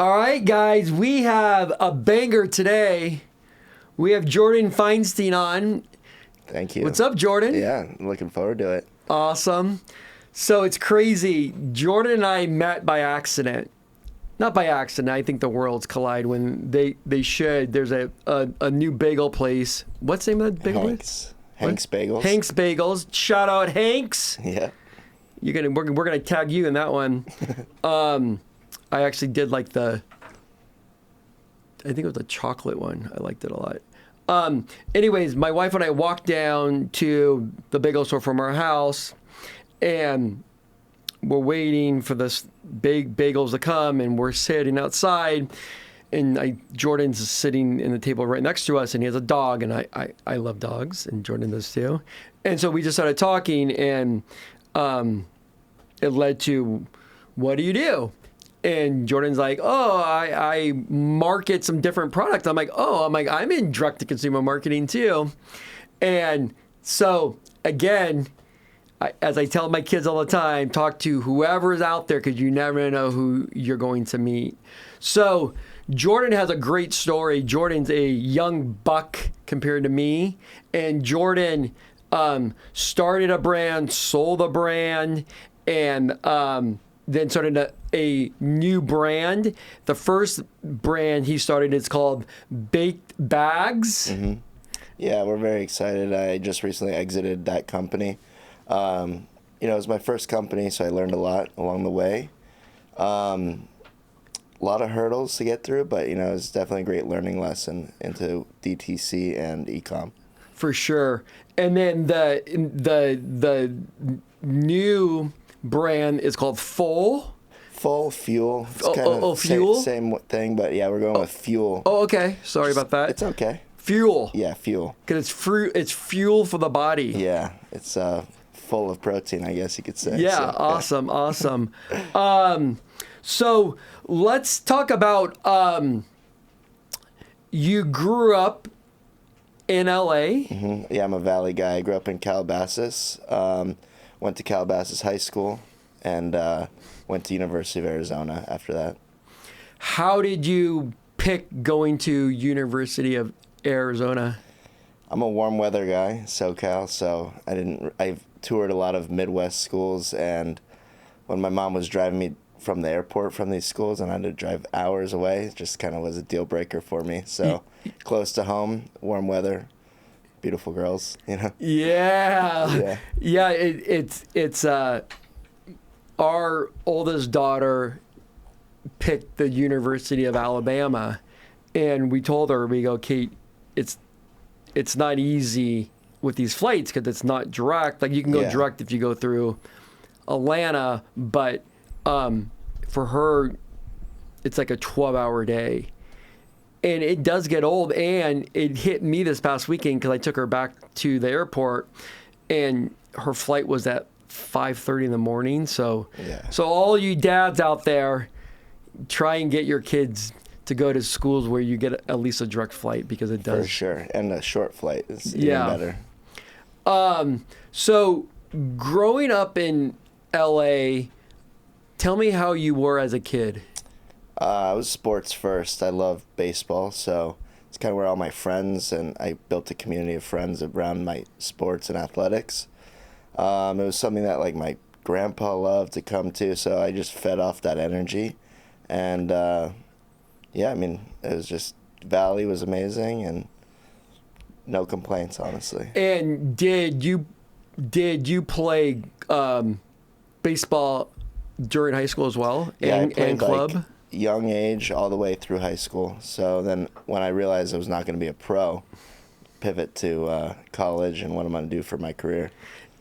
All right, guys, we have a banger today. We have Jordan Feinstein on. Thank you. What's up, Jordan? Yeah, I'm looking forward to it. Awesome. So it's crazy. Jordan and I met by accident. Not by accident. I think the worlds collide when they should. There's a new bagel place. What's the name of that bagel place? Hank's Bagels. Hank's Bagels. Shout out Hanks. Yeah. We're gonna tag you in that one. I actually did like I think it was the chocolate one. I liked it a lot. Anyways, my wife and I walked down to the bagel store from our house, and we're waiting for this big bagels to come, and we're sitting outside, and Jordan's sitting in the table right next to us, and he has a dog, and I love dogs, and Jordan does too. And so we just started talking, and it led to, what do you do? And Jordan's like, I market some different products. I'm I'm in direct-to-consumer marketing too. And so, again, as I tell my kids all the time, talk to whoever's out there because you never know who you're going to meet. So Jordan has a great story. Jordan's a young buck compared to me. And Jordan started a brand, sold a brand, and then started a new brand. The first brand he started is called Baked Bags. Mm-hmm. Yeah, we're very excited. I just recently exited that company. It was my first company, so I learned a lot along the way. A lot of hurdles to get through, but it's definitely a great learning lesson into DTC and e-com. For sure. And then the new brand is called Fuul. Fuul. It's kind of Fuul? Same thing, but yeah, we're going with Fuul. Oh, okay. Sorry about that. It's okay. Fuel. Yeah, fuel. Because it's fuel for the body. Yeah, it's full of protein, I guess you could say. Yeah, so, awesome. So let's talk about you grew up in LA. Mm-hmm. Yeah, I'm a Valley guy. I grew up in Calabasas. Went to Calabasas High School and went to University of Arizona after that. How did you pick going to University of Arizona? I'm a warm weather guy, SoCal, so I've toured a lot of Midwest schools, and when my mom was driving me from the airport from these schools and I had to drive hours away, it just kind of was a deal breaker for me. So close to home, warm weather, beautiful girls, Yeah. It's our oldest daughter picked the University of Alabama, and we told her, we go, Kate, it's not easy with these flights because it's not direct. Like, you can go direct if you go through Atlanta, but for her, it's like a 12-hour day. And it does get old, and it hit me this past weekend because I took her back to the airport, and her flight was at 5:30 in the morning. So all you dads out there, try and get your kids to go to schools where you get at least a direct flight, because it does. For sure. And a short flight is even better. So growing up in LA, tell me how you were as a kid. I was sports first. I love baseball, so it's kind of where all my friends, and I built a community of friends around my sports and athletics. It was something that my grandpa loved to come to, so I just fed off that energy. And it was just, Valley was amazing, and no complaints, honestly. And did you play baseball during high school as well? Yeah, and I played club? Young age all the way through high school. So then when I realized I was not going to be a pro, pivot to college and what I'm going to do for my career.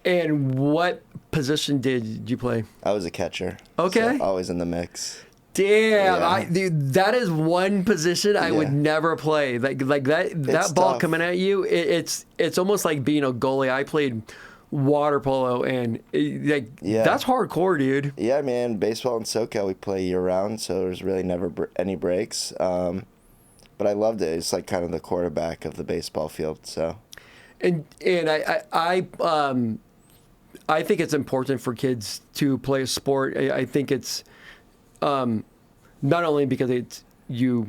And what position did you play? I was a catcher. Okay. So always in the mix. Damn, dude, that is one position I would never play. Like that ball tough. coming at you, it's almost like being a goalie. I played water polo, and that's hardcore, dude. Yeah, man. Baseball in SoCal, we play year round, so there's really never any breaks. But I loved it. It's like kind of the quarterback of the baseball field. So, and I think it's important for kids to play a sport. I think it's not only because you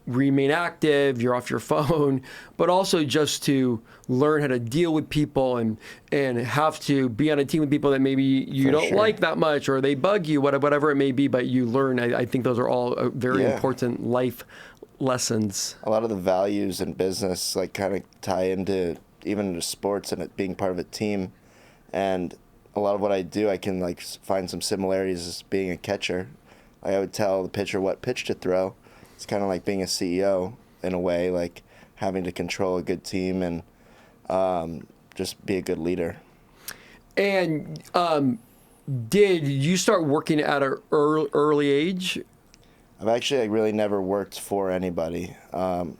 remain active, you're off your phone, but also just to learn how to deal with people and have to be on a team with people that maybe you For don't sure. like that much, or they bug you, whatever it may be, but you learn. I think those are all very Yeah. important life lessons. A lot of the values in business like kind of tie into even into sports and it being part of a team. And a lot of what I do, I can like find some similarities as being a catcher. I would tell the pitcher what pitch to throw. It's kind of like being a CEO in a way, like having to control a good team and just be a good leader. And did you start working at an early age? I've actually like, really never worked for anybody. Kind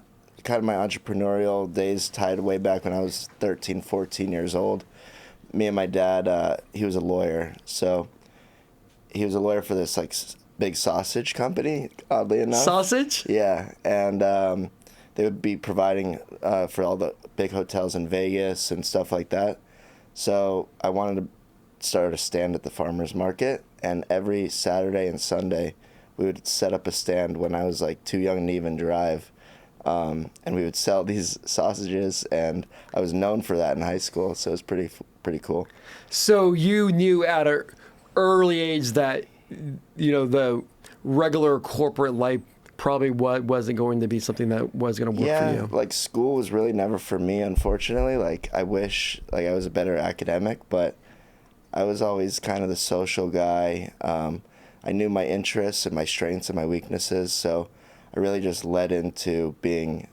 of my entrepreneurial days tied way back when I was 13, 14 years old. Me and my dad, he was a lawyer. So he was a lawyer for this like big sausage company, oddly enough. Sausage? Yeah, and they would be providing for all the big hotels in Vegas and stuff like that. So I wanted to start a stand at the farmers market, and every Saturday and Sunday we would set up a stand when I was like too young to even drive, and we would sell these sausages, and I was known for that in high school, so it was pretty cool. So you knew at an early age that, the regular corporate life probably wasn't going to be something that was going to work for you. Like school was really never for me, unfortunately. Like I wish like I was a better academic, but I was always kind of the social guy. I knew my interests and my strengths and my weaknesses, so I really just led into being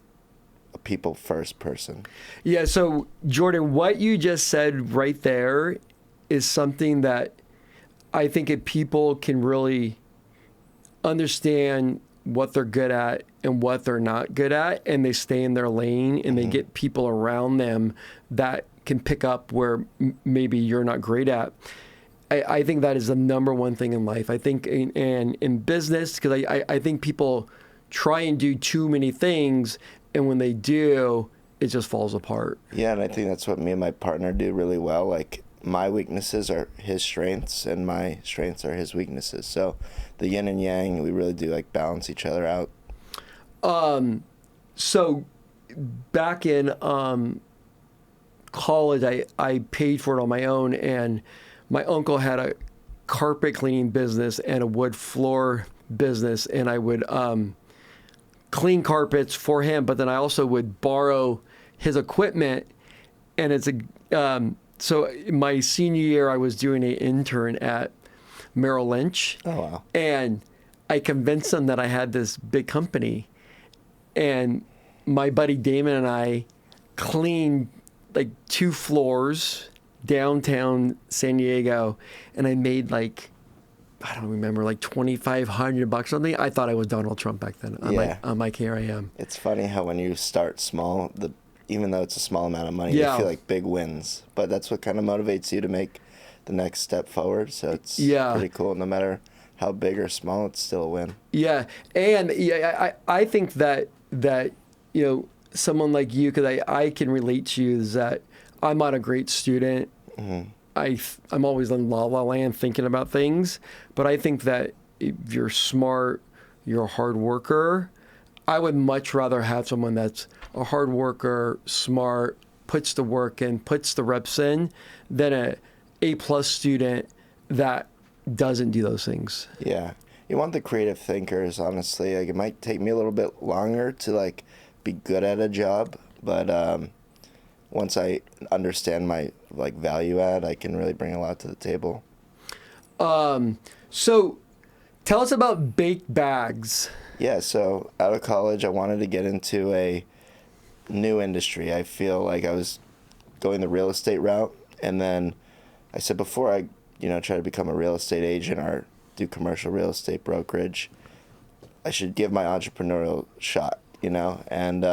a people first person. Yeah, so Jordan, what you just said right there is something that I think if people can really understand what they're good at and what they're not good at, and they stay in their lane and they get people around them that can pick up where maybe you're not great at. I think that is the number one thing in life. I think in business, because I think people try and do too many things, and when they do, it just falls apart. Yeah, and I think that's what me and my partner do really well. Like my weaknesses are his strengths and my strengths are his weaknesses. So the yin and yang, we really do like balance each other out. So back in college, I paid for it on my own, and my uncle had a carpet cleaning business and a wood floor business, and I would clean carpets for him, but then I also would borrow his equipment. And it's so my senior year, I was doing an intern at Merrill Lynch. Oh, wow. And I convinced them that I had this big company. And my buddy Damon and I cleaned like 2 floors downtown San Diego. And I made like, I don't remember, like $2,500 or something. I thought I was Donald Trump back then. I'm like, here I am. It's funny how when you start small, even though it's a small amount of money, Yeah. you feel like big wins. But that's what kind of motivates you to make the next step forward. So it's pretty cool. No matter how big or small, it's still a win. Yeah, and I think that someone like you, because I can relate to you, is that I'm not a great student. Mm-hmm. I'm always in la la land thinking about things, but I think that if you're smart, you're a hard worker. I would much rather have someone that's a hard worker, smart, puts the work in, puts the reps in, than a A+ student that doesn't do those things. Yeah. You want the creative thinkers, honestly. Like it might take me a little bit longer to like be good at a job, but once I understand my like value add, I can really bring a lot to the table. So tell us about baked bags. Yeah, so out of college, I wanted to get into a new industry. I feel like I was going the real estate route, and then I said before I, try to become a real estate agent or do commercial real estate brokerage, I should give my entrepreneurial shot, and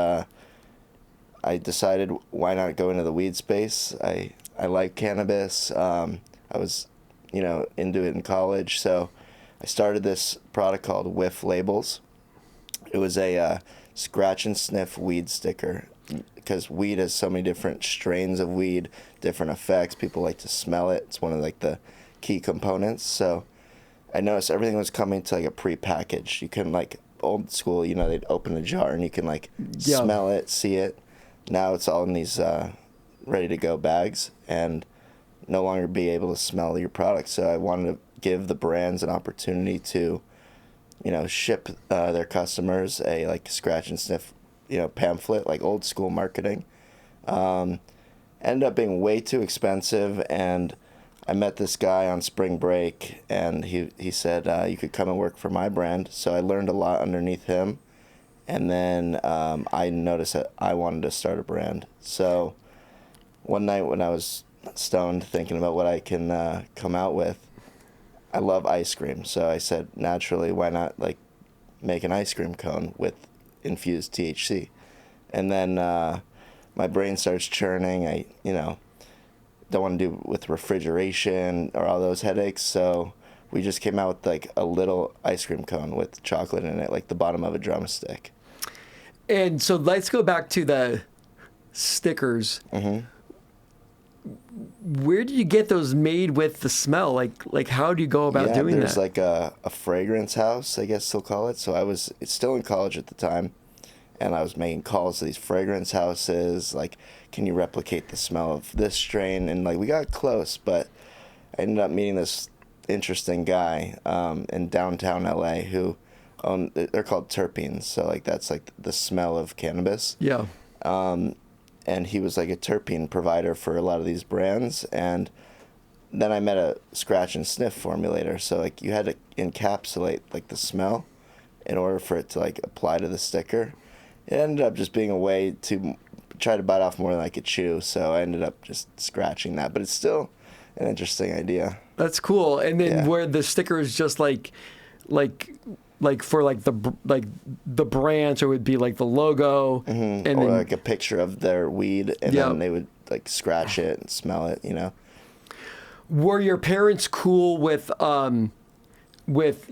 I decided why not go into the weed space. I like cannabis. I was, into it in college, so I started this product called Whiff Labels. It was a scratch and sniff weed sticker, because weed has so many different strains of weed, different effects. People like to smell it. It's one of like the key components. So I noticed everything was coming to like a pre-packaged. You couldn't like old school, you know, they'd open a jar and you can like Yeah. smell it, see it. Now it's all in these ready to go bags and no longer be able to smell your product. So I wanted to give the brands an opportunity to, you know, ship their customers a like scratch and sniff, you know, pamphlet, like old school marketing. Ended up being way too expensive, and I met this guy on spring break, and he said you could come and work for my brand. So I learned a lot underneath him, and then I noticed that I wanted to start a brand. So one night when I was stoned thinking about what I can come out with, I love ice cream. So I said, naturally, why not like make an ice cream cone with infused THC? And then my brain starts churning. I, you know, don't want to do with refrigeration or all those headaches. So we just came out with like a little ice cream cone with chocolate in it, like the bottom of a drumstick. And so let's go back to the stickers. Mm-hmm. Where do you get those made with the smell? Like how do you go about doing there's that? like a fragrance house, I guess they'll call it. So it's still in college at the time, and I was making calls to these fragrance houses, like, can you replicate the smell of this strain? And like we got close, but I ended up meeting this interesting guy in downtown LA who they're called terpenes. So like that's like the smell of cannabis. Yeah. And he was like a terpene provider for a lot of these brands. And then I met a scratch and sniff formulator. So like you had to encapsulate like the smell in order for it to like apply to the sticker. It ended up just being a way to try to bite off more than I could chew. So I ended up just scratching that, but it's still an interesting idea. That's cool. And then Yeah. where the sticker is just like for like the brand, so it would be like the logo, Mm-hmm. and Or then like a picture of their weed, and Yep. then they would like scratch it and smell it, you know? were your parents cool with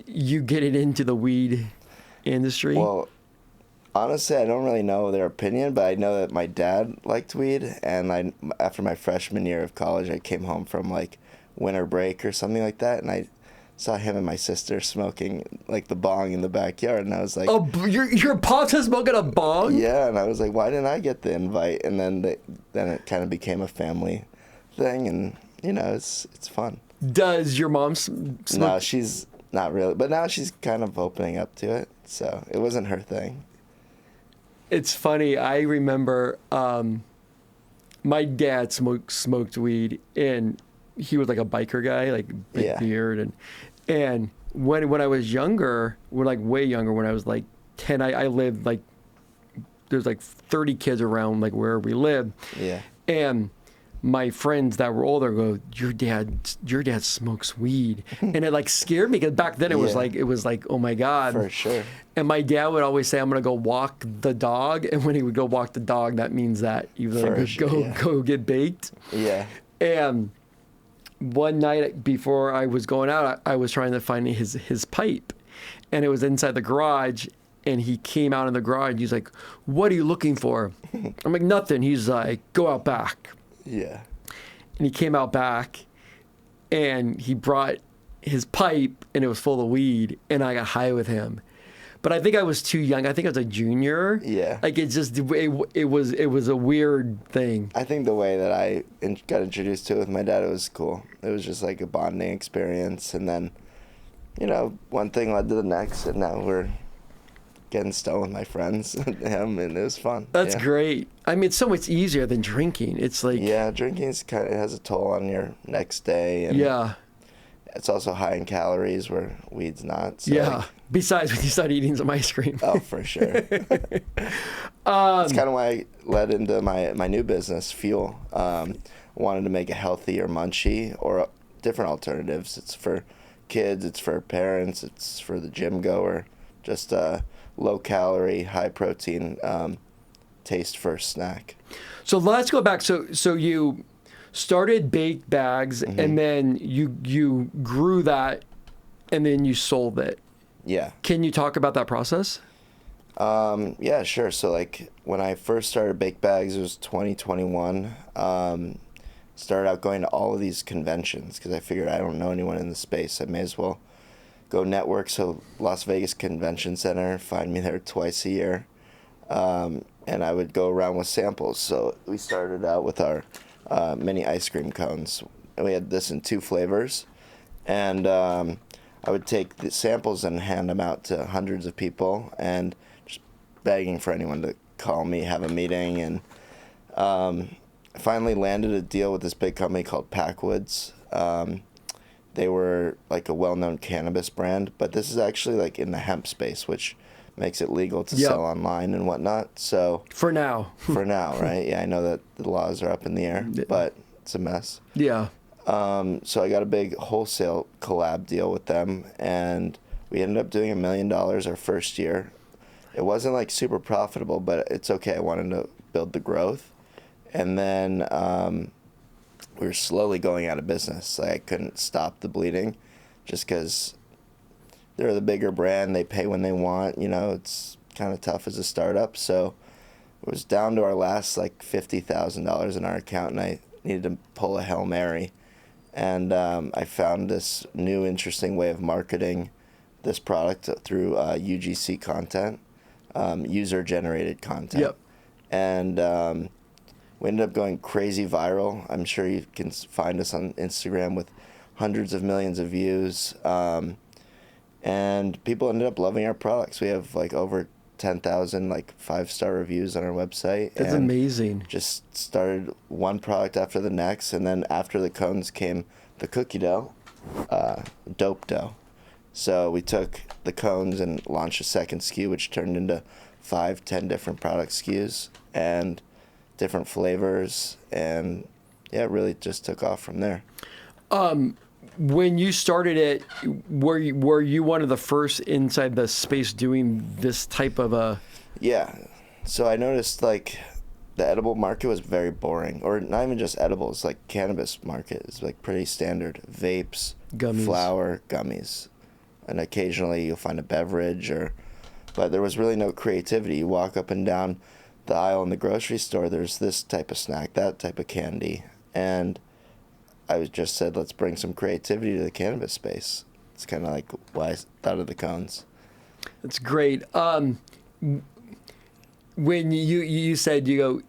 you getting into the weed industry? Well, honestly, I don't really know their opinion, but I know that my dad liked weed, and after my freshman year of college, I came home from like winter break or something like that, and I saw him and my sister smoking like the bong in the backyard, and I was like, Oh, your pops is smoking a bong? yeah, and I was like, why didn't I get the invite? And then then it kind of became a family thing, and you know, it's fun. Does your mom smoke? No, she's not really, but now she's kind of opening up to it, so it wasn't her thing. It's funny. I remember my dad smoked weed, and he was like a biker guy, like big Yeah. beard, and when I was younger, way younger, when I was like 10, I lived like there's like 30 kids around like where we lived, Yeah. and my friends that were older go, your dad smokes weed, and it like scared me because back then it was like oh my god, For sure. and my dad would always say, I'm going to go walk the dog. And when he would go walk the dog, that means that you go get baked. Yeah. And one night before I was going out, I was trying to find his pipe. And it was inside the garage. And he came out in the garage. He's like, what are you looking for? I'm like, nothing. He's like, go out back. Yeah. And he came out back. And he brought his pipe. And it was full of weed. And I got high with him. But I think I was too young. I think I was a junior. Yeah. Like it was a weird thing. I think the way that I got introduced to it with my dad, it was cool. It was just like a bonding experience. And then, you know, one thing led to the next. And now we're getting stoned with my friends and him. And it was fun. That's Yeah. great. I mean, it's so much easier than drinking. It's like, Yeah, drinking's it has a toll on your next day. And yeah. it's also high in calories where weed's not. So Yeah. like, Besides when you start eating some ice cream. oh, for sure. It's kind of why I led into my new business, Fuul. Wanted to make a healthier munchie or different alternatives. It's for kids, it's for parents, it's for the gym goer. Just a low calorie, high protein taste first snack. So let's go back. So you started baked bags, Mm-hmm. and then you grew that, and then you sold it. Yeah. Can you talk about that process? Yeah, sure. So like when I first started Baked Bags, it was 2021. Started out going to all of these conventions because I figured I don't know anyone in the space. I may as well go network. So Las Vegas Convention Center, find me there twice a year. And I would go around with samples. So we started out with our mini ice cream cones. And we had this in 2 flavors. And I would take the samples and hand them out to hundreds of people and just begging for anyone to call me, have a meeting. And I finally landed a deal with this big company called Packwoods. They were like a well-known cannabis brand, but this is actually like in the hemp space, which makes it legal to sell online and whatnot. So for now, right? Yeah, I know that the laws are up in the air, but it's a mess. Yeah. So I got a big wholesale collab deal with them, and we ended up doing $1 million our first year. It wasn't like super profitable, but it's okay. I wanted to build the growth. And then we were slowly going out of business. Like, I couldn't stop the bleeding just because they're the bigger brand. They pay when they want. You know, it's kind of tough as a startup. So it was down to our last like $50,000 in our account, and I needed to pull a Hail Mary. And I found this new interesting way of marketing this product through UGC content, user-generated content. Yep. And we ended up going crazy viral. I'm sure you can find us on Instagram with hundreds of millions of views. And people ended up loving our products. We have like over 10,000 like 5-star reviews on our website. That's amazing. Just started one product after the next, and then after the cones came the cookie dough, dope dough. So we took the cones and launched a second SKU, which turned into 5-10 different product SKUs and different flavors, and yeah, it really just took off from there. When you started it, were you one of the first inside the space doing this type of a? Yeah, so I noticed like the edible market was very boring, or not even just edibles. Like cannabis market is like pretty standard: vapes, Gummies. flour, gummies, and occasionally you'll find a beverage. But there was really no creativity. You walk up and down the aisle in the grocery store, there's this type of snack, that type of candy, and I just said, let's bring some creativity to the cannabis space. It's kind of like why I thought of the cones. That's great. When you said you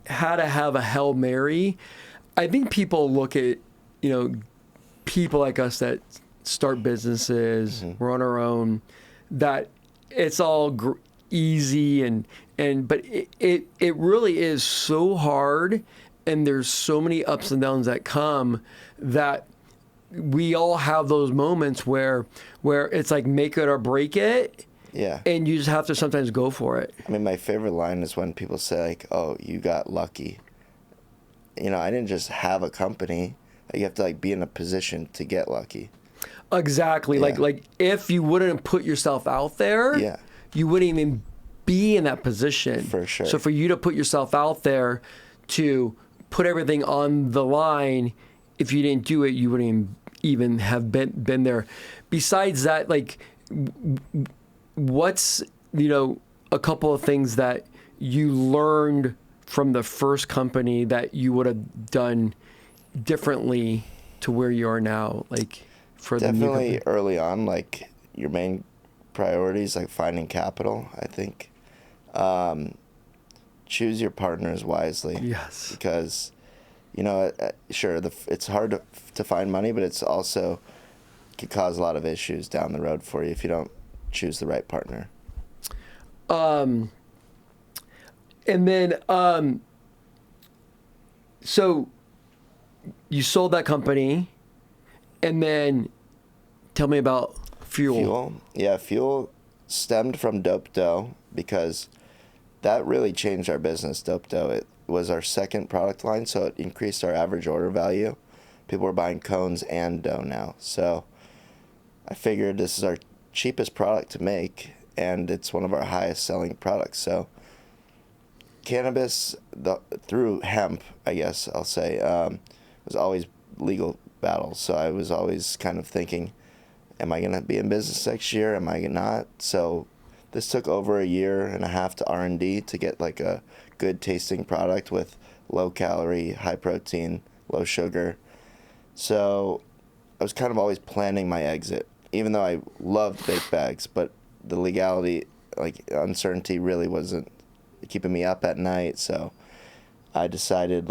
had to have a Hail Mary, I think people look at people like us that start businesses, we're on our own, that it's all easy but it really is so hard. And there's so many ups and downs that come that we all have those moments where it's like make it or break it. Yeah. And you just have to sometimes go for it. I mean, my favorite line is when people say like, "Oh, you got lucky." I didn't just have a company. You have to like be in a position to get lucky. Exactly. Yeah. Like if you wouldn't put yourself out there, yeah, you wouldn't even be in that position. For sure. So for you to put yourself out there to put everything on the line, if you didn't do it, you wouldn't even have been there. Besides that, like, what's, a couple of things that you learned from the first company that you would have done differently to where you are now? Like, for the new company? Definitely early on, like, your main priorities, like finding capital, I think. Choose your partners wisely. Yes. Because, sure, it's hard to find money, but it's also could cause a lot of issues down the road for you if you don't choose the right partner. And then, so you sold that company, and then tell me about Fuul. Yeah, Fuul stemmed from Dope Dough because that really changed our business. Dope Dough, it was our second product line, so it increased our average order value. People were buying cones and dough now. So I figured this is our cheapest product to make, and it's one of our highest selling products. So cannabis, through hemp, I guess I'll say, was always legal battles. So I was always kind of thinking, am I going to be in business next year? Am I not? So this took over 1.5 years to R&D to get like a good tasting product with low calorie, high protein, low sugar. So I was kind of always planning my exit. even though I loved baked bags, but the legality, like uncertainty, really wasn't keeping me up at night. So I decided,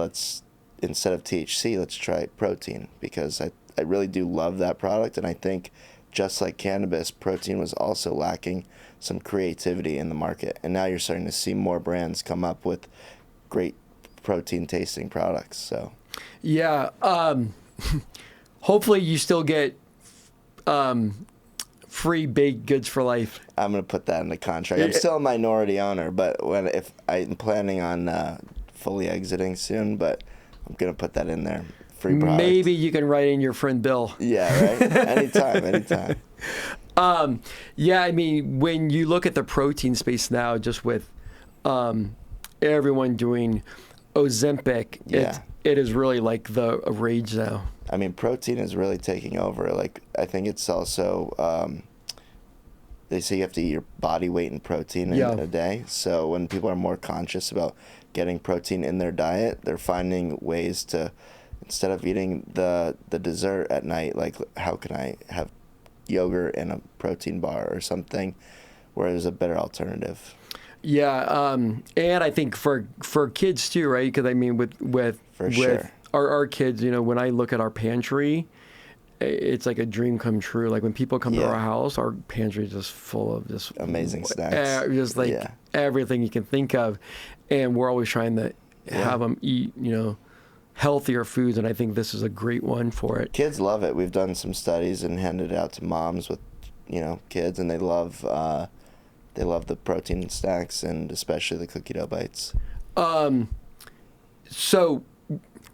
instead of THC, let's try protein, because I really do love that product, and I think just like cannabis, protein was also lacking some creativity in the market, and now you're starting to see more brands come up with great protein tasting products. So yeah, hopefully you still get free baked goods for life. I'm gonna put that in the contract. I'm still a minority owner, but if I'm planning on fully exiting soon, but I'm gonna put that in there. Free product. Maybe you can write in your friend Bill. Yeah, right. Anytime. Yeah, I mean, when you look at the protein space now, just with everyone doing Ozempic, Yeah. it is really like the rage now. I mean, protein is really taking over. Like, I think it's also, they say you have to eat your body weight in protein in a day. So when people are more conscious about getting protein in their diet, they're finding ways to, instead of eating the dessert at night, like, how can I have yogurt and a protein bar or something where there's a better alternative? Yeah, and I think for kids too, right? Because I mean, with sure. our kids, you know, when I look at our pantry, it's like a dream come true. Like when people come to our house, our pantry is just full of just amazing snacks, just like everything you can think of, and we're always trying to have them eat, you know, healthier foods, and I think this is a great one for it. Kids love it. We've done some studies and handed it out to moms with, you know, kids, and they love the protein snacks, and especially the cookie dough bites. So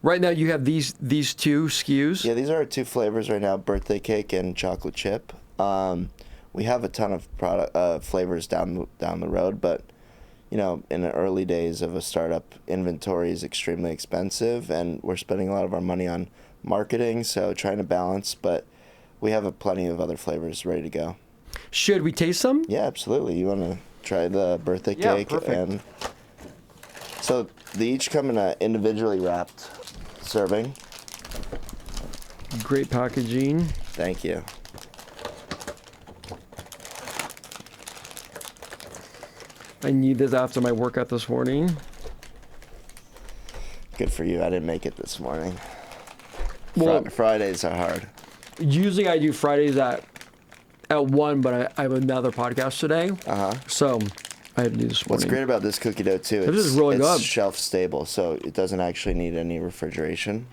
right now you have these two SKUs. Yeah, these are our two flavors right now: birthday cake and chocolate chip. We have a ton of flavors down the road, but you know, in the early days of a startup, inventory is extremely expensive, and we're spending a lot of our money on marketing, so trying to balance, but we have plenty of other flavors ready to go. Should we taste some? Yeah, absolutely. You want to try the birthday cake? Perfect. And so they each come in a individually wrapped serving. Great packaging. Thank you. I need this after my workout this morning. Good for you. I didn't make it this morning. Well, Fridays are hard. Usually I do Fridays at 1, but I have another podcast today. So I had to do this morning. What's great about this cookie dough too, This is really good. It's shelf stable, so it doesn't actually need any refrigeration.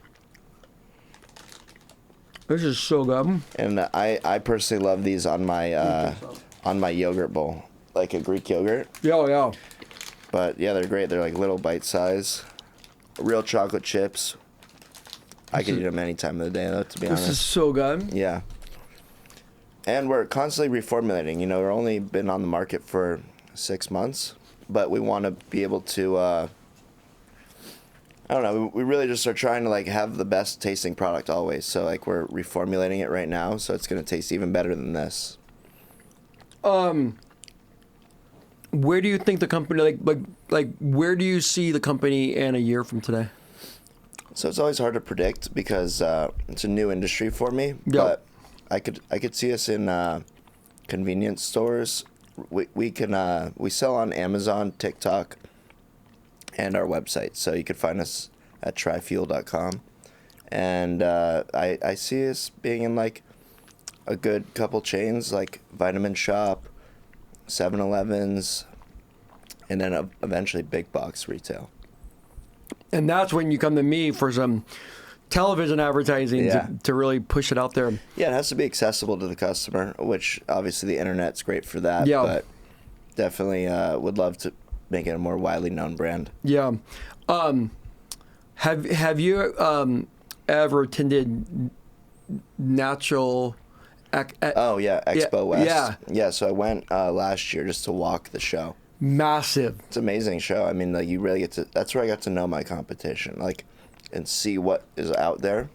This is so good. And I personally love these on my yogurt bowl, like a Greek yogurt. Yeah. But yeah, they're great. They're like little bite size, real chocolate chips. I could eat them any time of the day, though, to be honest. This is so good. Yeah. And we're constantly reformulating. You know, we're only been on the market for 6 months, but we want to be able to, I don't know, we really just are trying to, like, have the best tasting product always. So, like, we're reformulating it right now, so it's going to taste even better than this. Where do you think the company, like where do you see the company in a year from today? So it's always hard to predict because it's a new industry for me. Yep. But I could see us in convenience stores. We sell on Amazon, TikTok, and our website. So you could find us at tryfuel.com. And I see us being in like a good couple chains like Vitamin Shop, 7-Elevens, and then eventually big box retail. And that's when you come to me for some television advertising to really push it out there. Yeah, it has to be accessible to the customer, which obviously the internet's great for that. Yeah. But definitely would love to make it a more widely known brand. Yeah. Have you ever attended Natural? Expo West. Yeah. Yeah, so I went last year just to walk the show. Massive. It's an amazing show. I mean, like, you really get to, that's where I got to know my competition, like, and see what is out there.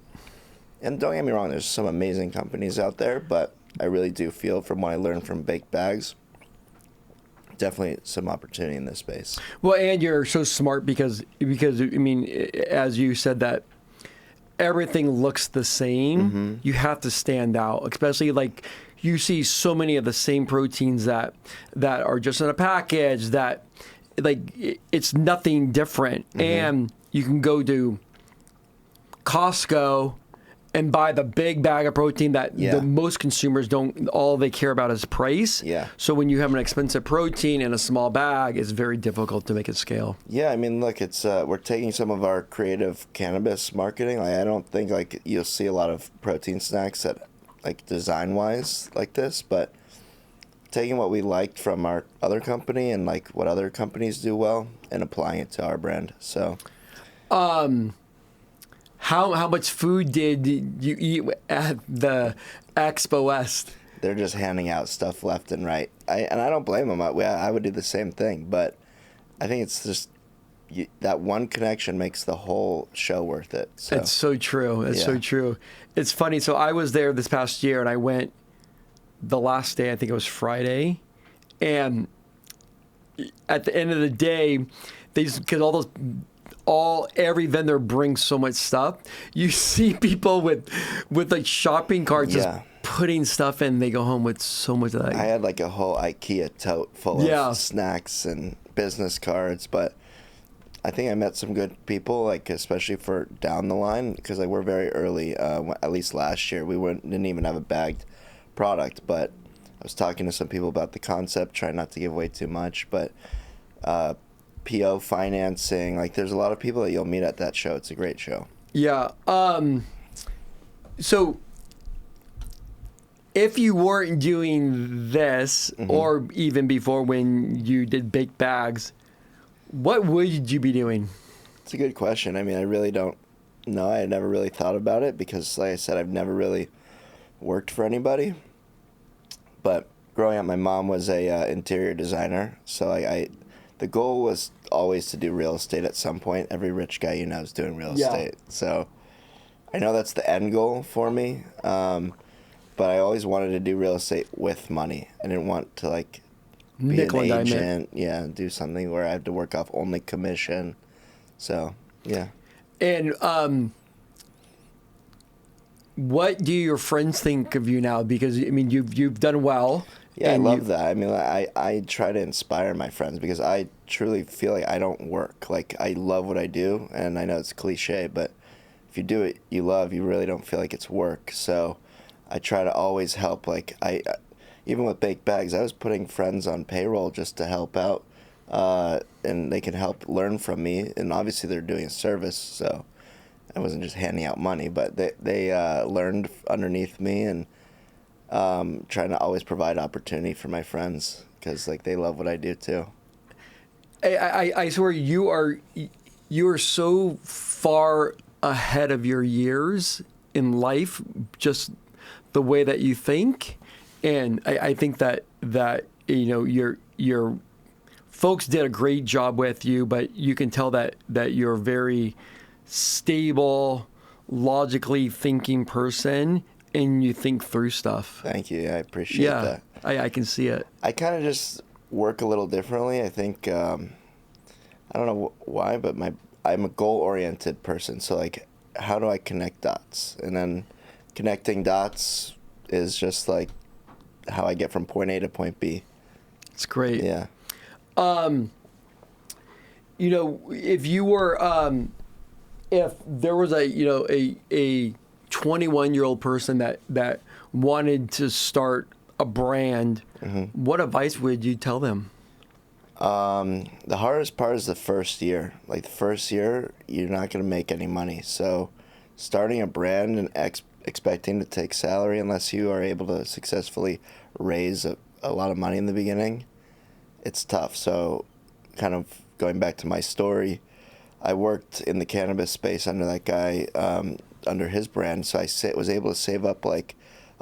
And don't get me wrong, there's some amazing companies out there, but I really do feel from what I learned from baked bags, definitely some opportunity in this space. Well, and you're so smart because I mean, as you said that everything looks the same. You have to stand out, especially like you see so many of the same proteins that are just in a package that like it's nothing different. And you can go to Costco and buy the big bag of protein that the most consumers don't, all they care about is price. Yeah. So when you have an expensive protein in a small bag, it's very difficult to make it scale. Yeah, I mean, look, it's we're taking some of our creative cannabis marketing. Like, I don't think like you'll see a lot of protein snacks that like design-wise like this, but taking what we liked from our other company and like what other companies do well and applying it to our brand. So How much food did you eat at the Expo West? They're just handing out stuff left and right. I don't blame them. I would do the same thing, but I think it's just that one connection makes the whole show worth it. So. It's so true. It's so true. It's funny. So I was there this past year, and I went the last day. I think it was Friday, and at the end of the day, because every vendor brings so much stuff. You see people with like shopping carts just putting stuff in. They go home with so much of that. I had like a whole IKEA tote full of snacks and business cards, but I think I met some good people, like especially for down the line, because like we're very early. At least last year, we didn't even have a bagged product, but I was talking to some people about the concept, trying not to give away too much, but PO financing, like there's a lot of people that you'll meet at that show. It's a great show. Yeah. So if you weren't doing this, or even before when you did baked bags, what would you be doing? It's a good question. I mean, I really don't know. I never really thought about it because, like I said, I've never really worked for anybody. But growing up, my mom was a interior designer, so the goal was always to do real estate at some point. Every rich guy you know is doing real estate. So I know that's the end goal for me. But I always wanted to do real estate with money. I didn't want to like be Nickel an and agent. diamond. Do something where I have to work off only commission. So, yeah. And what do your friends think of you now? Because I mean, you've done well. Yeah, I love that. I mean, I try to inspire my friends because I truly feel like I don't work. Like, I love what I do, and I know it's cliche, but if you do it you love, you really don't feel like it's work. So I try to always help. Like, even with baked bags, I was putting friends on payroll just to help out, and they can help learn from me, and obviously they're doing a service, so I wasn't just handing out money, but they learned underneath me, and trying to always provide opportunity for my friends because like they love what I do too. I swear you are so far ahead of your years in life, just the way that you think, and I think that you know your folks did a great job with you, but you can tell that you're a very stable, logically thinking person. And you think through stuff. Thank you. I appreciate that. I can see it. I kind of just work a little differently. I think, I don't know why, but I'm a goal-oriented person. So, like, how do I connect dots? And then connecting dots is just, like, how I get from point A to point B. It's great. Yeah. You know, if you were, if there was a 21-year-old person that wanted to start a brand, what advice would you tell them? The hardest part is the first year. Like the first year, you're not going to make any money. So starting a brand and expecting to take salary unless you are able to successfully raise a lot of money in the beginning, it's tough. So kind of going back to my story, I worked in the cannabis space under that guy, under his brand, so I was able to save up like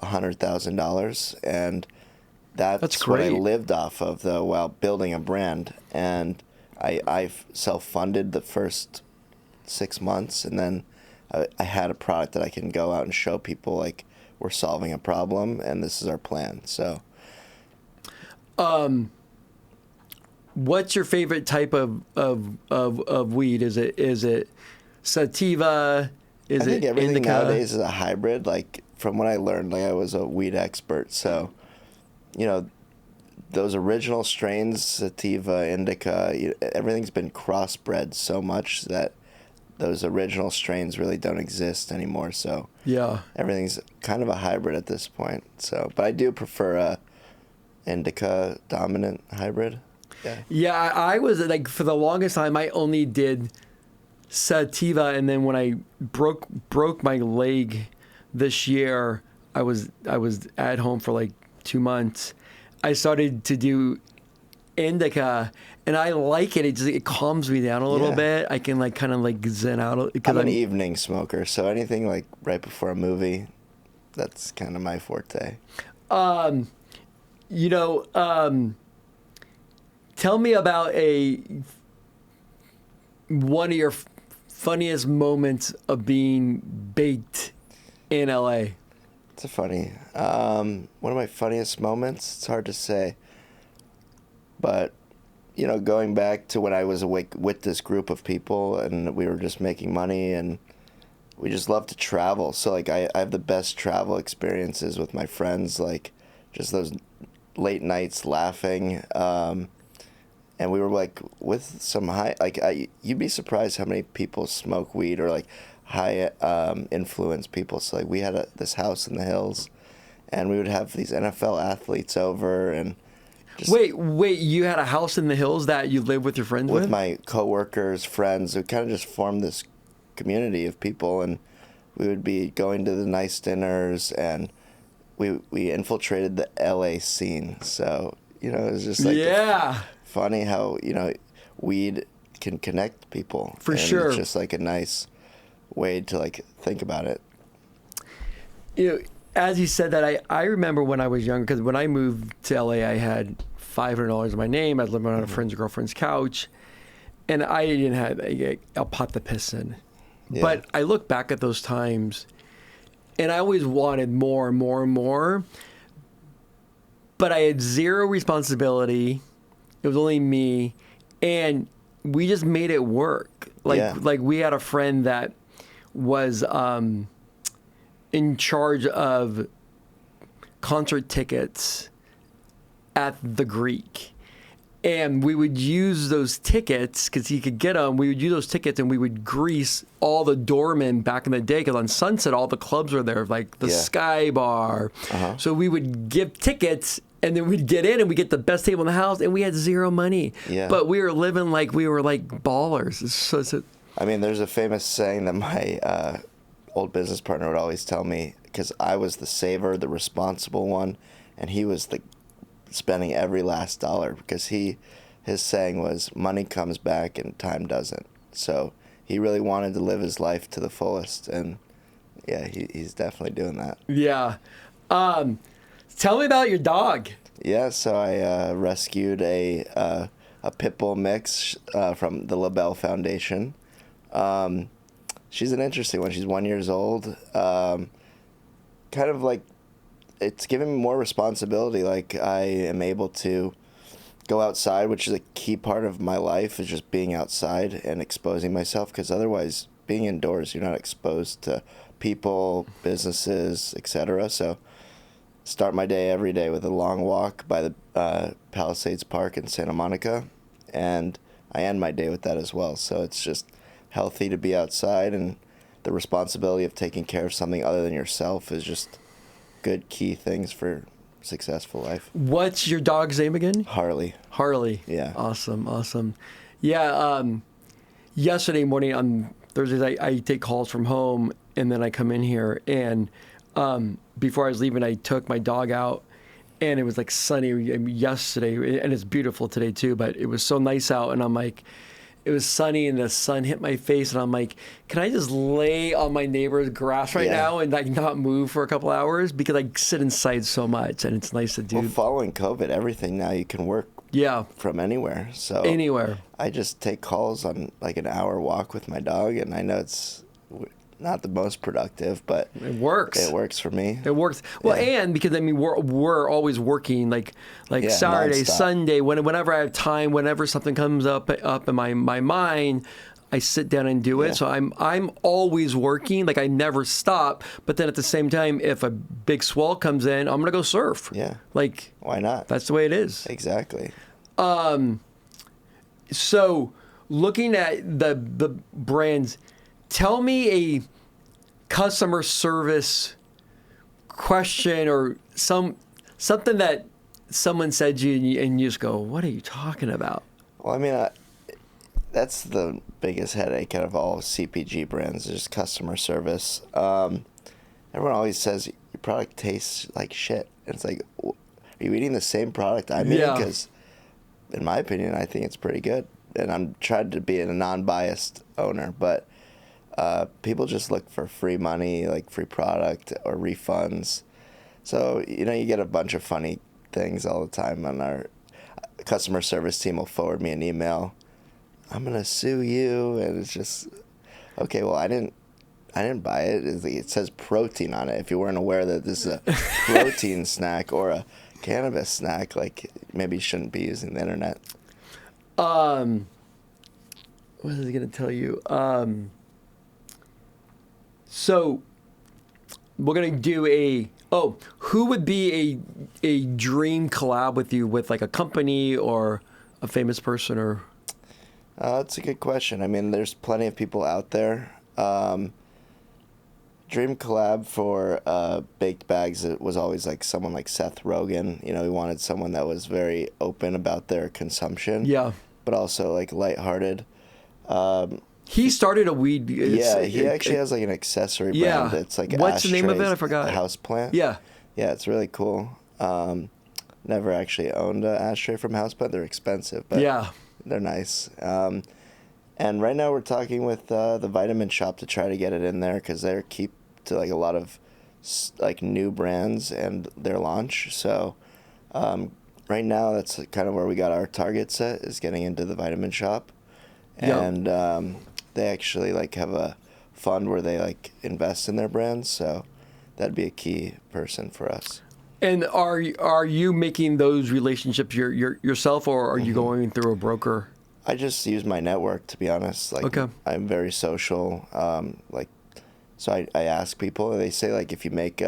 $100,000, and that's what I lived off of though while building a brand. And I self-funded the first 6 months, and then I had a product that I can go out and show people like we're solving a problem and this is our plan. So what's your favorite type of weed? Is it sativa? I think everything nowadays is a hybrid. Like from what I learned, like I was a weed expert, so you know, those original strains, sativa, indica, everything's been crossbred so much that those original strains really don't exist anymore. So Yeah. everything's kind of a hybrid at this point. So, but I do prefer a indica dominant hybrid. Yeah. Yeah, I was like, for the longest time, I only did sativa, and then when I broke my leg this year, I was at home for like 2 months. I started to do indica, and I like it. It calms me down a little Yeah. bit. I can like kind of like zen out. I'm an evening smoker, so anything like right before a movie, that's kind of my forte. You know, tell me about one of your funniest moments of being baked in LA. It's a funny. One of my funniest moments. It's hard to say, but you know, going back to when I was awake with this group of people, and we were just making money, and we just love to travel. So like, I have the best travel experiences with my friends. Like, just those late nights laughing. And we were like with some high, like you'd be surprised how many people smoke weed or like high influence people. So like we had this house in the hills, and we would have these NFL athletes over and just Wait, you had a house in the hills that you lived with your friends with? with my coworkers, friends. We kind of just formed this community of people, and we would be going to the nice dinners, and we infiltrated the LA scene. So you know, it was just like Yeah. funny how, you know, weed can connect people. For and sure. It's just like a nice way to like think about it. You know, as you said that, I remember when I was younger, because when I moved to LA, I had $500 in my name. I was living on a friend's girlfriend's couch, and I didn't have a pot to piss in. Yeah. But I look back at those times, and I always wanted more and more and more. But I had zero responsibility. It was only me, and we just made it work. Like we had a friend that was in charge of concert tickets at the Greek, and we would use those tickets because he could get them. We would use those tickets, and we would grease all the doormen back in the day, because on Sunset all the clubs were there, like the Sky Bar. So we would give tickets. And then we'd get in and we'd get the best table in the house, and we had zero money. Yeah. But we were living like we were like ballers. I mean, there's a famous saying that my old business partner would always tell me, because I was the saver, the responsible one, and he was the spending every last dollar, because his saying was, money comes back and time doesn't. So he really wanted to live his life to the fullest, and yeah, he's definitely doing that. Yeah. Tell me about your dog. Yeah, so I rescued a pit bull mix from the LaBelle Foundation. She's an interesting one. She's 1 year old. Kind of like, it's giving me more responsibility. Like, I am able to go outside, which is a key part of my life, is just being outside and exposing myself, because otherwise, being indoors, you're not exposed to people, businesses, etc. So start my day every day with a long walk by the Palisades Park in Santa Monica, and I end my day with that as well. So it's just healthy to be outside, and the responsibility of taking care of something other than yourself is just good key things for successful life. What's your dog's name again? Harley. Harley. Yeah. Awesome. Yeah. Yesterday morning on Thursdays, I take calls from home, and then I come in here, and before I was leaving, I took my dog out, and it was like sunny yesterday, and it's beautiful today too, but it was so nice out, and I'm like, it was sunny and the sun hit my face, and I'm like, can I just lay on my neighbor's grass right now and like not move for a couple hours, because I sit inside so much, and it's nice to do. Well, following COVID, everything now you can work from anywhere. So anywhere. I just take calls on like an hour walk with my dog, and I know it's not the most productive, but it works. It works for me. It works. Well, and because I mean we're always working like Saturday, nonstop. Sunday, whenever I have time, whenever something comes up in my mind, I sit down and do it. Yeah. So I'm always working. Like I never stop. But then at the same time, if a big swell comes in, I'm gonna go surf. Yeah. Like Why not? that's the way it is. Exactly. So looking at the brands, tell me a customer service question or something that someone said to you and you just go, what are you talking about? Well, I mean, that's the biggest headache out of all CPG brands is customer service. Everyone always says your product tastes like shit. And it's like, are you eating the same product I'm eating? Because in my opinion, I think it's pretty good. And I'm trying to be a non-biased owner, but people just look for free money, like free product or refunds. So, you get a bunch of funny things all the time. On our customer service team will forward me an email. I'm going to sue you. And it's just, okay, well, I didn't buy it. It says protein on it. If you weren't aware that this is a protein snack or a cannabis snack, like maybe you shouldn't be using the internet. What was I going to tell you? So we're going to do who would be a dream collab with you with like a company or a famous person or? That's a good question. I mean, there's plenty of people out there. Dream collab for baked bags, it was always like someone like Seth Rogen. We wanted someone that was very open about their consumption. Yeah. But also like lighthearted. He started a weed. He actually has like an accessory brand. It's like what's the name of it? I forgot. Houseplant. Yeah. Yeah, it's really cool. Never actually owned an ashtray from Houseplant. They're expensive, but they're nice. And right now we're talking with the Vitamin Shop to try to get it in there because they're keep to like a lot of like new brands and their launch. So right now that's kind of where we got our target set is getting into the Vitamin Shop. And they actually like have a fund where they like invest in their brands. So that'd be a key person for us. And are you making those relationships yourself, or are you going through a broker? I just use my network, to be honest. Like, okay. I'm very social. So I ask people. They say like if you make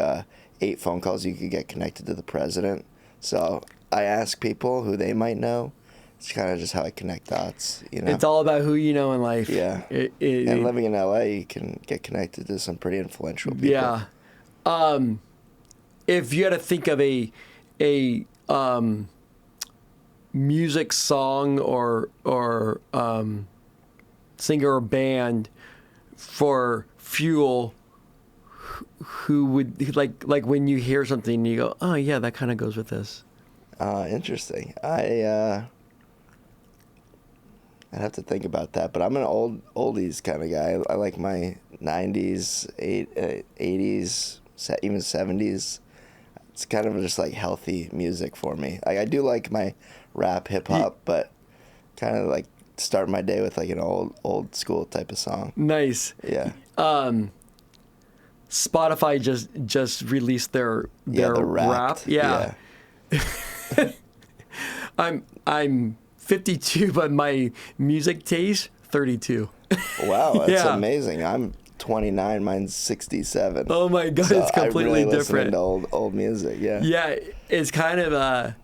8 phone calls, you could get connected to the president. So I ask people who they might know. It's kind of just how I connect dots, It's all about who you know in life. Yeah. And living in LA, you can get connected to some pretty influential people. Yeah. If you had to think of a music song or singer or band for Fuul, who would like when you hear something and you go, oh yeah, that kind of goes with this. Interesting. I'd have to think about that, but I'm an oldies kind of guy. I like my 90s, 80s, even 70s. It's kind of just like healthy music for me. I do like my rap, hip hop, but kind of like start my day with like an old school type of song. Nice. Yeah. Spotify just released their rap. Yeah. I'm 52, but my music taste 32. Wow, that's amazing. I'm 29, mine's 67. Oh my god, so it's completely I really different. Listen to old music, yeah. Yeah, it's kind of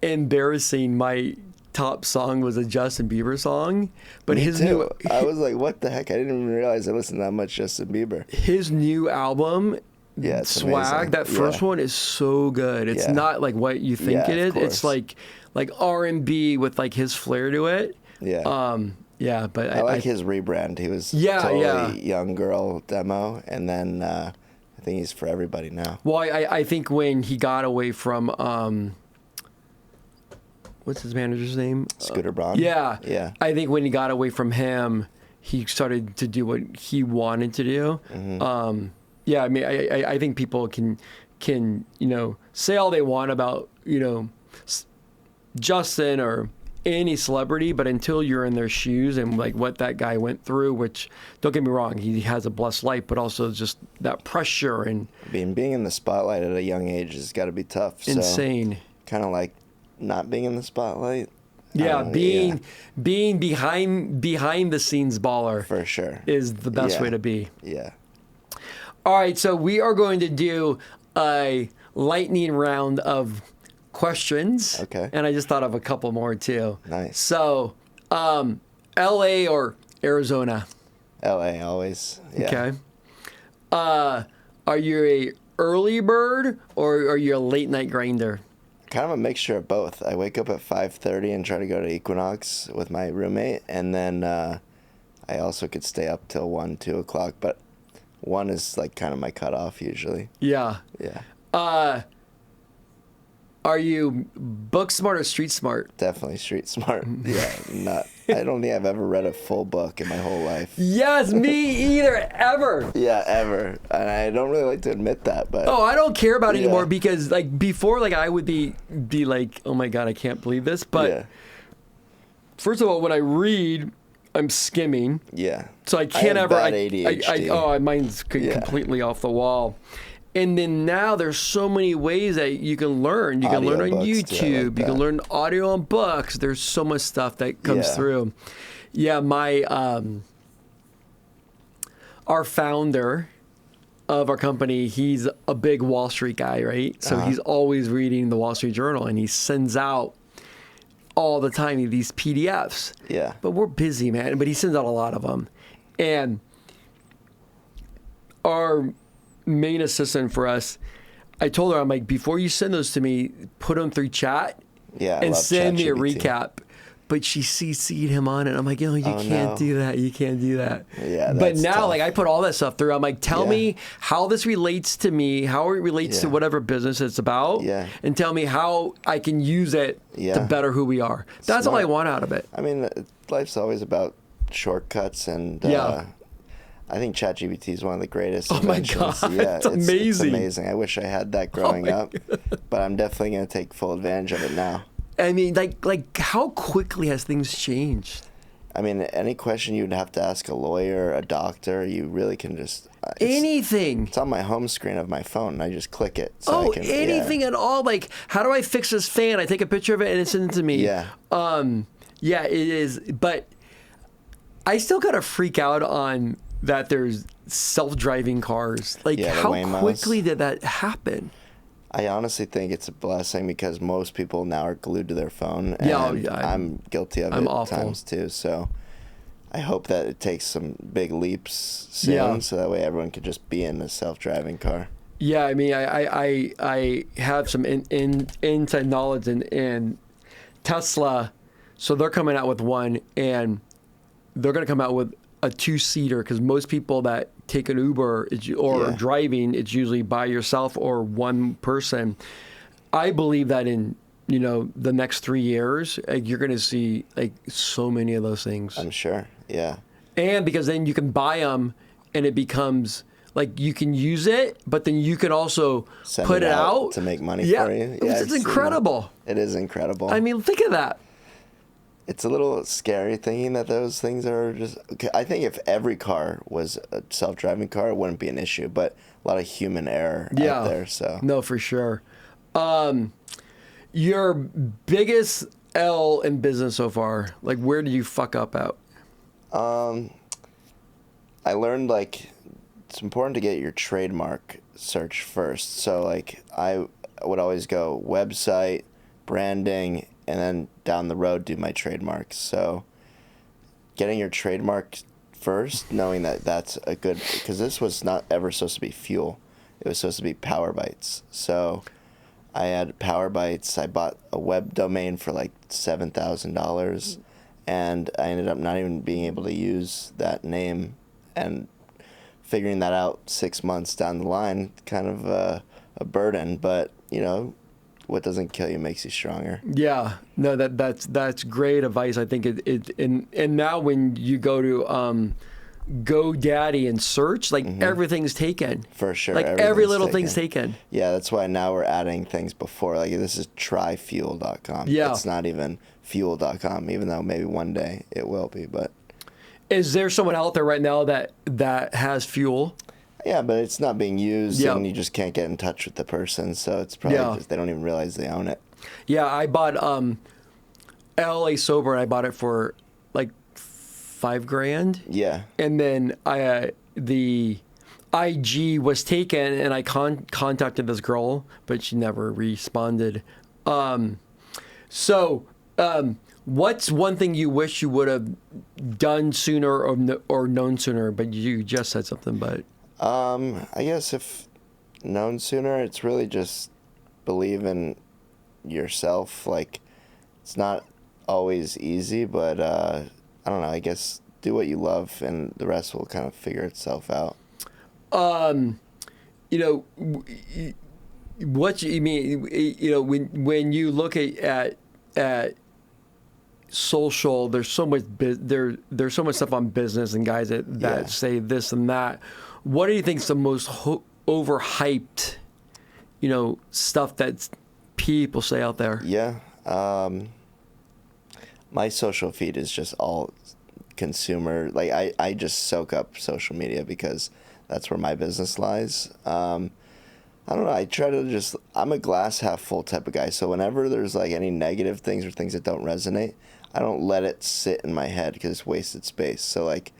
embarrassing. My top song was a Justin Bieber song, but Me too. I was like, what the heck? I didn't even realize I listened to that much Justin Bieber. His new album, it's Swag, amazing. that first one is so good. It's not like what you think it is. It's like R&B with like his flair to it. Yeah. Yeah, but I like his rebrand. He was totally young girl demo, and then I think he's for everybody now. Well, I think when he got away from what's his manager's name? Scooter Braun. Yeah. I think when he got away from him, he started to do what he wanted to do. Mm-hmm. I mean, I think people can say all they want about Justin or any celebrity, but until you're in their shoes and like what that guy went through, which don't get me wrong, he has a blessed life, but also just that pressure and being in the spotlight at a young age has got to be tough. Insane. So, kind of like not being in the spotlight. Yeah, being behind the scenes baller for sure is the best way to be. Yeah. All right, so we are going to do a lightning round of questions. Okay. And I just thought of a couple more too. Nice. So, LA or Arizona? LA always. Yeah. Okay. Are you a early bird or are you a late night grinder? Kind of a mixture of both. I wake up at 5:30 and try to go to Equinox with my roommate, and then I also could stay up till 1, 2 o'clock, but 1 is like kind of my cutoff usually. Yeah. Yeah. Are you book smart or street smart? Definitely street smart. Yeah. I don't think I've ever read a full book in my whole life. Yes, me either, ever. Yeah, ever. And I don't really like to admit that, but Oh, I don't care about it anymore because like before, like I would be like, oh my God, I can't believe this. But first of all, when I read, I'm skimming. Yeah. So I can't have ever. bad ADHD. Mine's completely off the wall. And then now there's so many ways that you can learn. You can learn on YouTube. Too, like you can learn audio on books. There's so much stuff that comes through. Yeah, my our founder of our company, he's a big Wall Street guy, right? So he's always reading the Wall Street Journal, and he sends out all the time these PDFs. Yeah. But we're busy, man. But he sends out a lot of them, and our main assistant for us, I told her, I'm like, before you send those to me, put them through chat and send me a recap. But she CC'd him on it. I'm like, you can't do that. You can't do that. Yeah, but now, tough. like, I put all that stuff through. I'm like, tell me how this relates to me, how it relates to whatever business it's about, and tell me how I can use it to better who we are. That's all I want out of it. I mean, life's always about shortcuts, and I think ChatGPT is one of the greatest inventions. Oh my God, yeah, it's amazing. It's amazing. I wish I had that growing up, but I'm definitely going to take full advantage of it now. I mean, like how quickly has things changed? I mean, any question you'd have to ask a lawyer, a doctor, you really can just... anything. It's on my home screen of my phone, and I just click it. So anything at all. Like, how do I fix this fan? I take a picture of it and it sends it to me. Yeah. Yeah, it is. But I still got to freak out on that there's self-driving cars. Like, how quickly did that happen? I honestly think it's a blessing because most people now are glued to their phone. And I'm guilty of it at times too. So I hope that it takes some big leaps soon so that way everyone can just be in a self-driving car. Yeah, I mean, I have some inside knowledge in Tesla. So they're coming out with one, and they're going to come out with a 2-seater because most people that take an Uber or driving, it's usually by yourself or one person. I believe that in the next 3 years, you're going to see like so many of those things. I'm sure, yeah. And because then you can buy them, and it becomes like you can use it, but then you can also put it out to make money for you. Yeah, it's incredible. It is incredible. I mean, think of that. It's a little scary thinking that those things are just... Okay, I think if every car was a self-driving car, it wouldn't be an issue, but a lot of human error out there, so... No, for sure. Your biggest L in business so far, like where did you fuck up at? I learned, like, it's important to get your trademark search first. So, like, I would always go website, branding, and then down the road do my trademarks. So getting your trademark first, knowing that that's a good... Because this was not ever supposed to be Fuul. It was supposed to be Power Bytes. So I had Power Bytes. I bought a web domain for like $7,000, and I ended up not even being able to use that name, and figuring that out 6 months down the line, kind of a burden, but what doesn't kill you makes you stronger. Yeah, no, that's great advice. I think and now when you go to GoDaddy and search, like everything's taken. For sure, like every little thing's taken. Yeah, that's why now we're adding things before. Like this is tryfuul.com. Yeah, it's not even fuel.com, even though maybe one day it will be. But is there someone out there right now that has Fuul? Yeah, but it's not being used, and you just can't get in touch with the person, so it's probably just they don't even realize they own it. Yeah, I bought LA sober, and I bought it for like $5,000. Yeah. And then the IG was taken, and I contacted this girl, but she never responded. What's one thing you wish you would have done sooner or known sooner? But you just said something. But I guess if known sooner, it's really just believe in yourself. Like, it's not always easy, but I don't know. I guess do what you love, and the rest will kind of figure itself out. You know, what you mean? You know, when you look at social, there's so much there's so much stuff on business and guys that say this and that. What do you think is the most overhyped, you know, stuff that people say out there? Yeah. My social feed is just all consumer. Like, I just soak up social media because that's where my business lies. I don't know. I try to just, I'm a glass half full type of guy. So whenever there's like any negative things or things that don't resonate, I don't let it sit in my head because it's wasted space. So like,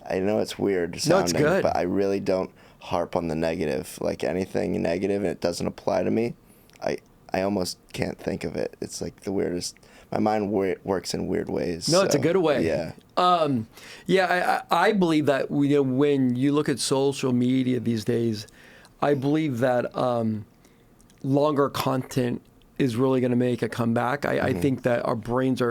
I know it's weird sounding, no, it's good. But I really don't harp on the negative. Like, anything negative and it doesn't apply to me, I almost can't think of it. It's like the weirdest. My mind works in weird ways. No, it's a good way. Yeah. I believe that, you know, when you look at social media these days, I believe that longer content is really going to make a comeback. I think that our brains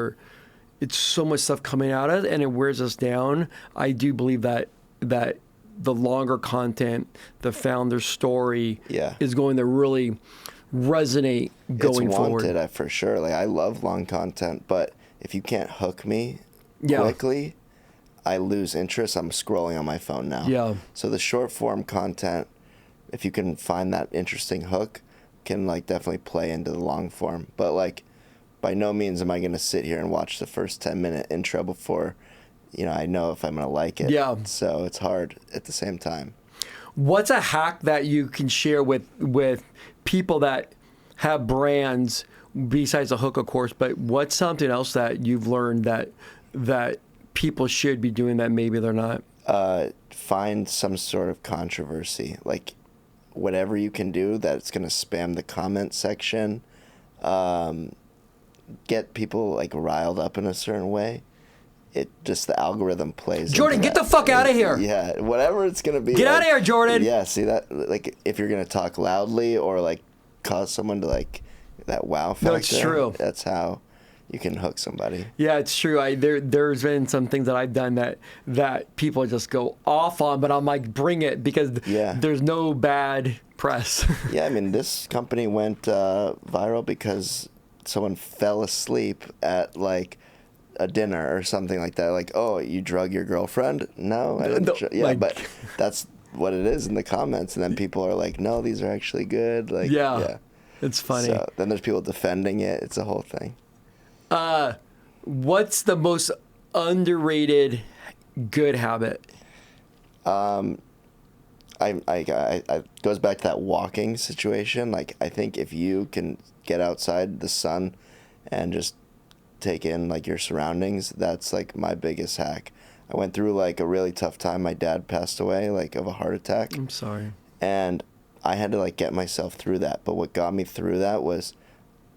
it's so much stuff coming at us and it wears us down. I do believe that the longer content, the founder story is going to really resonate going forward. It's wanted, for sure. Like, I love long content, but if you can't hook me quickly, I lose interest. I'm scrolling on my phone now. Yeah. So the short form content, if you can find that interesting hook, can like definitely play into the long form. But like, by no means am I going to sit here and watch the first 10-minute intro before, you know, I know if I'm going to like it. Yeah. So it's hard at the same time. What's a hack that you can share with people that have brands besides the hook, of course, but what's something else that you've learned that people should be doing that maybe they're not? Find some sort of controversy, like whatever you can do that's going to spam the comment section, get people like riled up in a certain way. It just, the algorithm plays. Jordan, get the fuck out of here. Yeah, whatever it's going to be. Get out of here, Jordan. Yeah, see that? Like, if you're going to talk loudly or like cause someone to like that wow factor. No, it's true. That's how you can hook somebody. Yeah, it's true. There's been some things that I've done that people just go off on, but I'm like, bring it, because there's no bad press. Yeah, I mean, this company went viral because someone fell asleep at like a dinner or something like that. Like, oh, you drug your girlfriend? No, I didn't. But that's what it is in the comments, and then people are like, no, these are actually good. Like, it's funny. So then there's people defending it. It's a whole thing. What's the most underrated good habit? I goes back to that walking situation. Like, I think if you can get outside the sun and just take in like your surroundings, that's like my biggest hack. I went through like a really tough time. My dad passed away like of a heart attack. I'm sorry. And I had to like get myself through that. But what got me through that was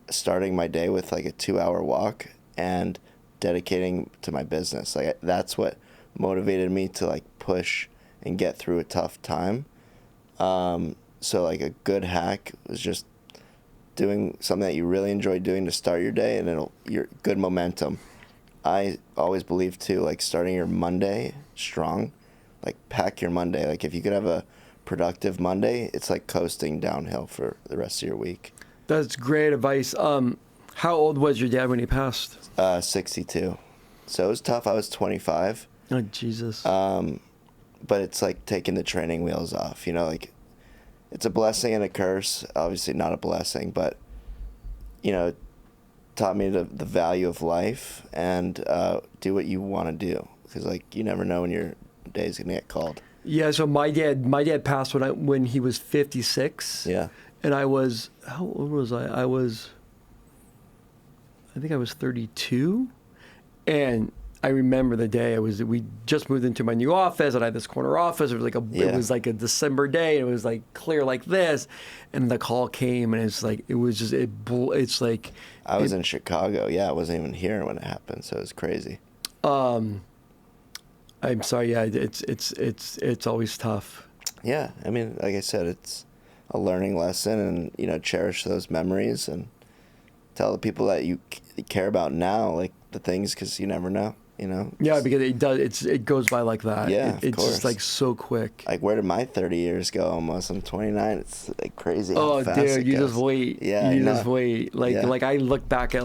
starting my day with like a 2-hour walk and dedicating to my business. Like, that's what motivated me to like push and get through a tough time. So like a good hack was just doing something that you really enjoy doing to start your day, and you're good momentum. I always believe too, like starting your Monday strong, like pack your Monday. Like, if you could have a productive Monday, it's like coasting downhill for the rest of your week. That's great advice. How old was your dad when he passed? 62. So it was tough. I was 25. Oh, Jesus. But it's like taking the training wheels off, you know, like it's a blessing and a curse. Obviously not a blessing, but, you know, it taught me the value of life and do what you want to do. Because, like, you never know when your day's going to get called. Yeah, so my dad passed when he was 56. Yeah. And I was, how old was I? I I think I was 32, and I remember the day we just moved into my new office, and I had this corner office. It was like a December day, and it was like clear like this, and the call came, and it's like it's like I was in Chicago. Yeah, I wasn't even here when it happened, so it was crazy. I'm sorry. Yeah, it's always tough. Yeah, I mean, like I said, it's a learning lesson, and cherish those memories and tell the people that you care about now, like the things, because you never know. Yeah, because it goes by like that. Yeah, it's course. just like so quick. Like, where did my 30 years go? Almost. I'm 29. It's like crazy. Oh, how fast dude, it you goes. just wait. Yeah, you just wait. Like, Yeah. like I look back at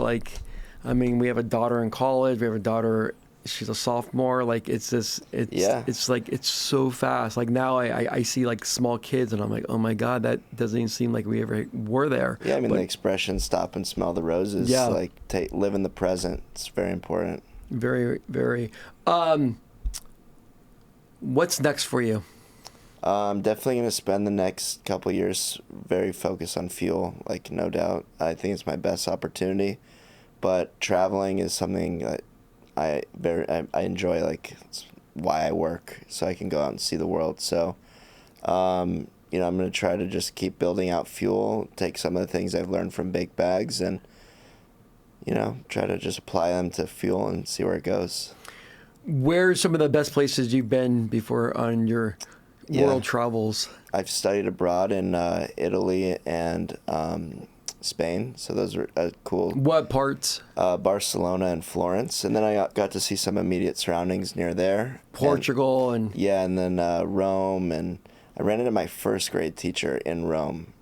we have a daughter in college. We have a daughter. She's a sophomore. Like, it's like it's so fast. Like now, I see like small kids, and I'm like, oh my god, that doesn't even seem like we ever were there. Yeah, I mean, the expression "stop and smell the roses." Yeah. Like, live in the present. It's very important. Very, very. What's next for you? I'm definitely going to spend the next couple of years very focused on Fuul, like, no doubt. I think it's my best opportunity. But traveling is something that I enjoy, like, it's why I work, so I can go out and see the world. So, I'm going to try to just keep building out Fuul, take some of the things I've learned from Big Bags, and, try to just apply them to Fuul and see where it goes. Where are some of the best places you've been before on your world travels? I've studied abroad in Italy and Spain, so those were cool. What parts? Barcelona and Florence, and then I got to see some immediate surroundings near there. Portugal and then Rome, and I ran into my first grade teacher in Rome.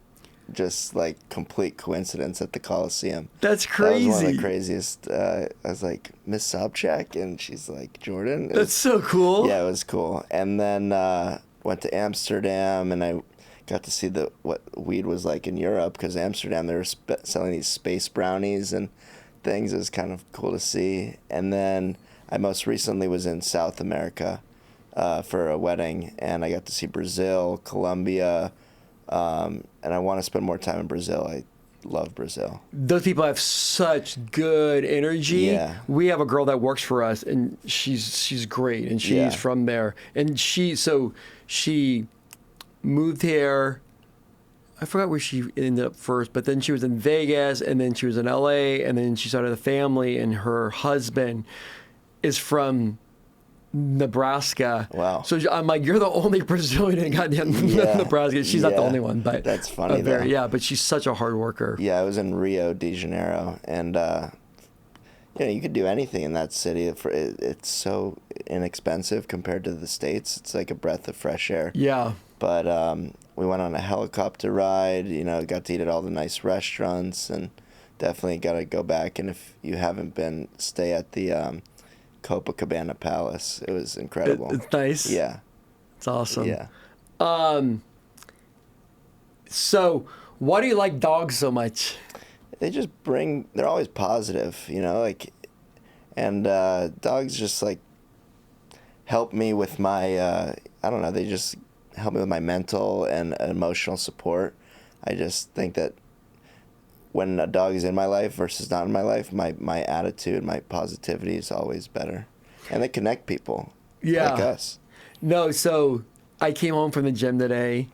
Just like complete coincidence at the Colosseum. That's crazy. That was one of the craziest. I was like, Miss Sobchak, and she's like, Jordan. That's so cool. Yeah, it was cool. And then went to Amsterdam, and I got to see what weed was like in Europe, because Amsterdam, they were selling these space brownies and things. It was kind of cool to see. And then I most recently was in South America for a wedding, and I got to see Brazil, Colombia, and I want to spend more time in Brazil. I love Brazil. Those people have such good energy. Yeah. We have a girl that works for us, and she's great, and she's from there. And she moved here. I forgot where she ended up first, but then she was in Vegas, and then she was in LA, and then she started a family, and her husband is from Nebraska. Wow. So I'm like, you're the only Brazilian in goddamn Nebraska. She's not the only one, but that's funny. Though. But she's such a hard worker. Yeah, I was in Rio de Janeiro, and you could do anything in that city. It's so inexpensive compared to the States. It's like a breath of fresh air. Yeah. But we went on a helicopter ride. Got to eat at all the nice restaurants, and definitely got to go back. And if you haven't been, stay at the Copacabana Palace. It was incredible. It's nice. Yeah. It's awesome. Yeah. So why do you like dogs so much? They're always positive, and dogs just like help me with my, I don't know, they just help me with my mental and emotional support. I just think that when a dog is in my life versus not in my life, my attitude, my positivity is always better. And they connect people like us. No, so I came home from the gym today.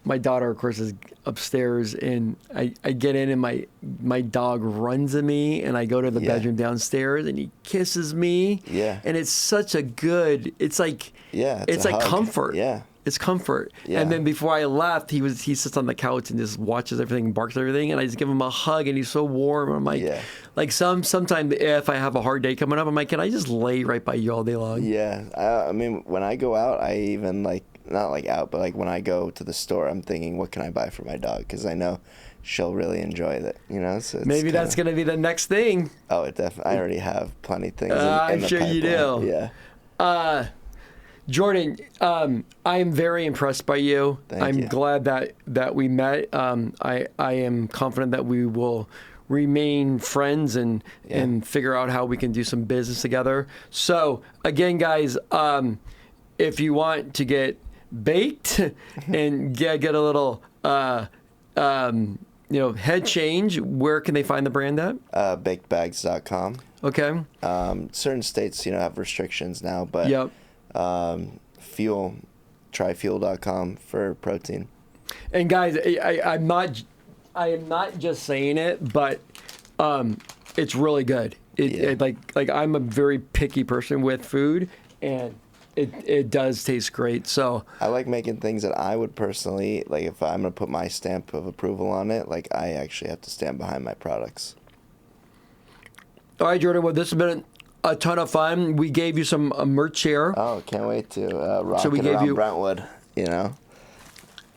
My daughter, of course, is upstairs, and I get in, and my dog runs at me, and I go to the bedroom downstairs, and he kisses me. Yeah. And it's such a good, it's like it's like hug. comfort. Yeah. It's comfort. Yeah. And then before I left, he sits on the couch and just watches everything, barks at everything, and I just give him a hug, and he's so warm. I'm like, sometimes if I have a hard day coming up, I'm like, can I just lay right by you all day long? Yeah. I mean, when I go out, I even not like out, but like when I go to the store, I'm thinking, what can I buy for my dog? Because I know she'll really enjoy that, So maybe that's going to be the next thing. Oh, it definitely. I already have plenty of things. I'm sure you do. Yeah. Jordan, I am very impressed by you. Thank you. I'm glad that we met. I am confident that we will remain friends and figure out how we can do some business together. So again, guys, if you want to get baked and get a little head change, where can they find the brand at? Bakedbags.com. Okay. Certain states, have restrictions now, but Yep. Fuul, try fuul.com for protein. And guys, I am not just saying it, but it's really good. Like I'm a very picky person with food, and it does taste great. So I like making things that I would personally eat. Like if I'm gonna put my stamp of approval on it, like I actually have to stand behind my products. all right, Jordan. Well, this has been a ton of fun. We gave you some merch here. Oh, can't wait to rock So we it gave around you- Brentwood.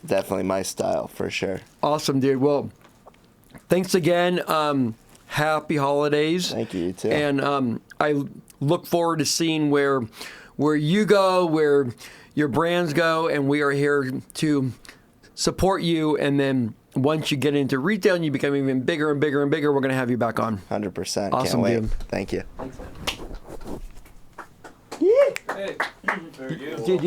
Definitely my style for sure. Awesome, dude. Well, thanks again. Happy holidays. Thank you, you too. And I look forward to seeing where you go, where your brands go, and we are here to support you. And then once you get into retail and you become even bigger and bigger and bigger, we're going to have you back on. 100%. Awesome, Can't wait. dude. Thank you. Thanks, man. Hey, very good. Dude,